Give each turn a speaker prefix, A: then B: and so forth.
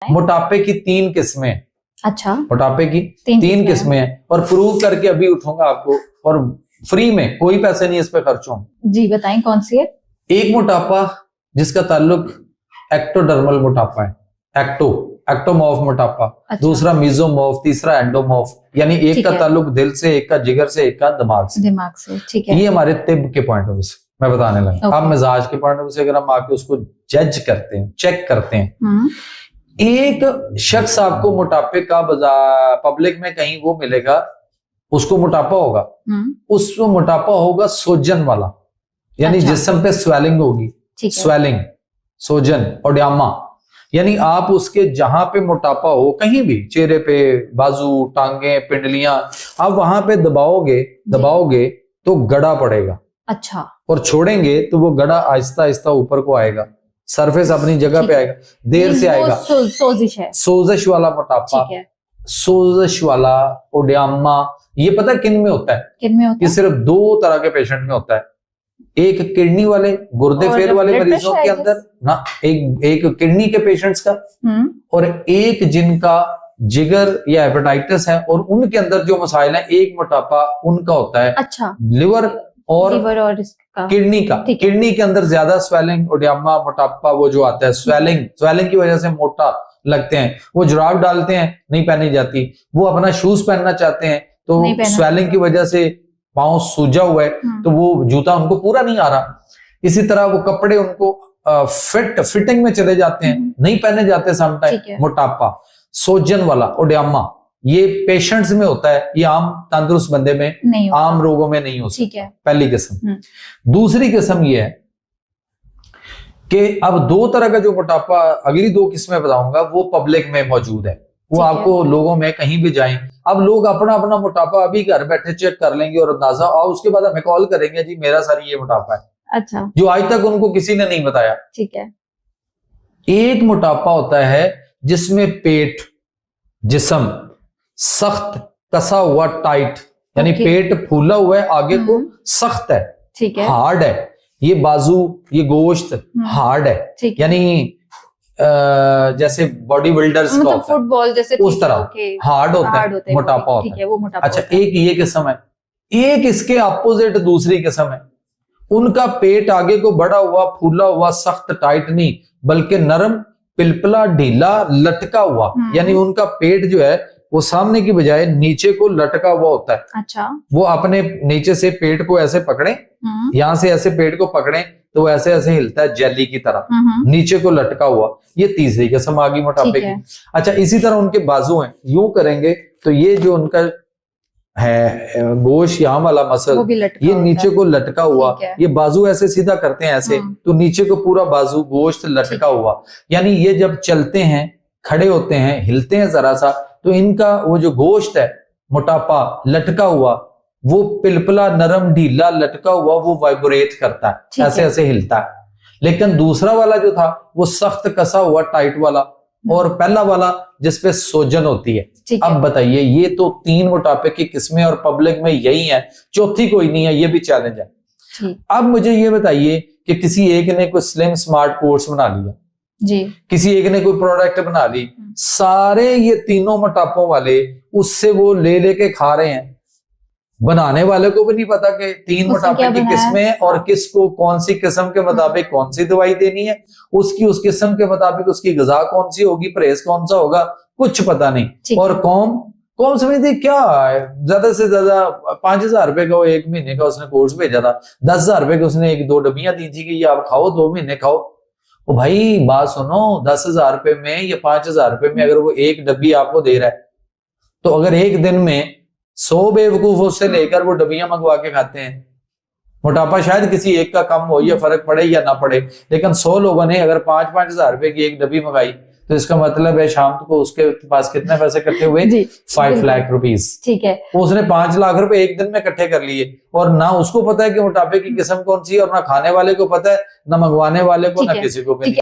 A: मोटापे की 3 किस्में।
B: अच्छा,
A: मोटापे की 3 किस्में हैं और प्रूव करके अभी उठाऊंगा आपको, और फ्री में, कोई पैसे नहीं इस पे खर्च होंगे।
B: जी बताएं कौन सी है।
A: एक मोटापा जिसका ताल्लुक एक्टोडर्मल मोटापा है, एक्टोमॉर्फ मोटापा।
B: अच्छा।
A: दूसरा मीजोमॉर्फ, तीसरा एंडोमॉर्फ, यानी एक का ताल्लुक दिल से, एक का जिगर से, एक का दिमाग से।
B: ठीक है।
A: ये हमारे तिब के पॉइंट ऑफ व्यू से मैं बताने लगा। अब मिजाज के पॉइंट ऑफ व्यू से अगर हम आके उसको जज करते हैं, चेक करते हैं, एक शख्स आपको मोटापे का पब्लिक में कहीं वो मिलेगा, उसको मोटापा होगा, उसको मोटापा होगा सोजन वाला, यानी जिस्म पे स्वेलिंग होगी, स्वेलिंग, सोजन, ओडियामा, यानी आप उसके जहां पे मोटापा हो, कहीं भी चेहरे पे, बाजू, टांगे, पिंडलियां, आप वहां पे दबाओगे तो गड़ा पड़ेगा।
B: अच्छा।
A: और छोड़ेंगे तो वो गड़ा आहिस्ता आहिस्ता ऊपर को आएगा, सरफेस अपनी जगह पे आएगा, देर से आएगा।
B: सोजिश है,
A: सोजिश वाला मोटापा, सोजिश वाला ओडियामा, ये पता है किन में होता है? ये सिर्फ 2 तरह के पेशेंट में होता है। एक किडनी वाले, गुर्दे फेर वाले मरीजों के अंदर ना, एक किडनी के पेशेंट्स का, और एक जिनका जिगर या हेपेटाइटिस है और उनके अंदर जो मसाइल है, एक मोटापा उनका होता है।
B: अच्छा।
A: लिवर और किडनी का। किडनी के अंदर ज्यादा स्वेलिंग, ओडियामा, मोटापा वो जो आता है, स्वेलिंग की वजह से मोटा लगते हैं, वो जुराब डालते हैं, नहीं पहनी जाती, वो अपना शूज पहनना चाहते हैं तो स्वेलिंग की वजह से पांव सूजा हुआ है तो वो जूता उनको पूरा नहीं आ रहा। इसी तरह वो कपड़े उनको फिटिंग में चले जाते हैं, नहीं पहने जाते समटाइम। मोटापा, सोजन वाला, ओडियामा, ये पेशेंट्स में होता है, ये आम तंदुरुस्त बंदे में, आम रोगों में नहीं हो सकता। पहली किस्म। दूसरी किस्म ये है कि अब 2 तरह का जो मोटापा, अगली 2 किस्में बताऊंगा, वो पब्लिक में मौजूद है, वो आपको लोगों में कहीं भी जाएं, अब लोग अपना अपना मोटापा अभी घर बैठे चेक कर लेंगे और अंदाजा, और उसके बाद हमें कॉल करेंगे, जी मेरा सर ये मोटापा है।
B: अच्छा।
A: जो आज तक उनको किसी ने नहीं बताया।
B: ठीक है।
A: एक मोटापा होता है जिसमें पेट, जिस्म सख्त, कसा हुआ, टाइट, यानी पेट फूला हुआ है, आगे को सख्त है,
B: ठीक है,
A: हार्ड है, ये बाजू, ये गोश्त हार्ड है, यानी जैसे बॉडी बिल्डर्स का होता है,
B: फुटबॉल जैसे
A: उस तरह हार्ड होता है, मोटापा होता है,
B: वो मोटापा।
A: अच्छा, एक ये किस्म है। एक इसके अपोजिट दूसरी किस्म है, उनका पेट आगे को बढ़ा हुआ, फूला हुआ, सख्त, टाइट नहीं, बल्कि नरम, पिलपला, ढीला, लटका हुआ, यानी उनका पेट जो है वो सामने की बजाय नीचे को लटका हुआ होता है।
B: अच्छा। वो
A: अपने नीचे से पेट को ऐसे पकड़े, यहां से ऐसे पेट को पकड़े तो वो ऐसे ऐसे हिलता है, जेली की तरह, नीचे को लटका हुआ। ये तीसरी किस्म आ गई मोटापे की। अच्छा, इसी तरह उनके बाजू हैं, यूं करेंगे तो ये जो उनका है गोश यहाँ वाला मसल, ये नीचे को लटका हुआ, ये बाजू ऐसे सीधा करते हैं ऐसे, तो नीचे को पूरा बाजू गोश्त लटका हुआ, यानी ये जब चलते हैं, खड़े होते हैं, हिलते हैं जरा सा, तो इनका वो जो गोश्त है, मोटापा लटका हुआ, वो पिलपला, नरम, ढीला, लटका हुआ, वो वाइब्रेट करता है, ऐसे ऐसे हिलता है। लेकिन दूसरा वाला जो था वो सख्त, कसा हुआ, टाइट वाला, और पहला वाला जिसपे सोजन होती है। अब बताइए, ये तो 3 मोटापे की किस्में और पब्लिक में यही है, चौथी कोई नहीं है, ये भी चैलेंज है। अब मुझे ये बताइए कि किसी एक ने कोई स्लिम स्मार्ट कोर्स बना लिया जी, किसी एक ने कोई प्रोडक्ट बना ली, सारे ये तीनों मोटापों वाले उससे वो ले लेके खा रहे हैं, बनाने वाले को भी नहीं पता कि 3 मोटापे की किस्में और किसको कौन सी किस्म के मुताबिक कौन सी दवाई देनी है, उसकी उस किस्म के मुताबिक उसकी ग़िज़ा कौन सी होगी, परहेज कौन सा होगा, कुछ पता नहीं। और कौन समझती क्या है, ज्यादा से ज्यादा 5,000 रुपए का वो 1 महीने का उसने कोर्स भेजा था, 10,000 रुपए के उसने 1-2 डब्बियां दी थी कि ये आप खाओ, 2 महीने खाओ। ओ भाई बात सुनो, 10,000 रुपए में या 5,000 रुपए में अगर वो 1 डब्बी आपको दे रहा है, तो अगर एक दिन में 100 बेवकूफ उससे लेकर वो डब्बियां मंगवा के खाते हैं, मोटापा शायद किसी एक का कम हो या फर्क पड़े या ना पड़े, लेकिन 100 लोगों ने अगर 5,000 रुपए की 1 डब्बी मंगाई, तो इसका मतलब है शाम को उसके पास कितने पैसे इकट्ठे हुए, 5 लाख रुपीस। ठीक है, उसने 5 लाख रुपए एक दिन में इकट्ठे कर लिए, और ना उसको पता है कि मोटापे की किस्म कौन सी है, और ना खाने वाले को पता है, ना मंगवाने वाले को, ना किसी को भी।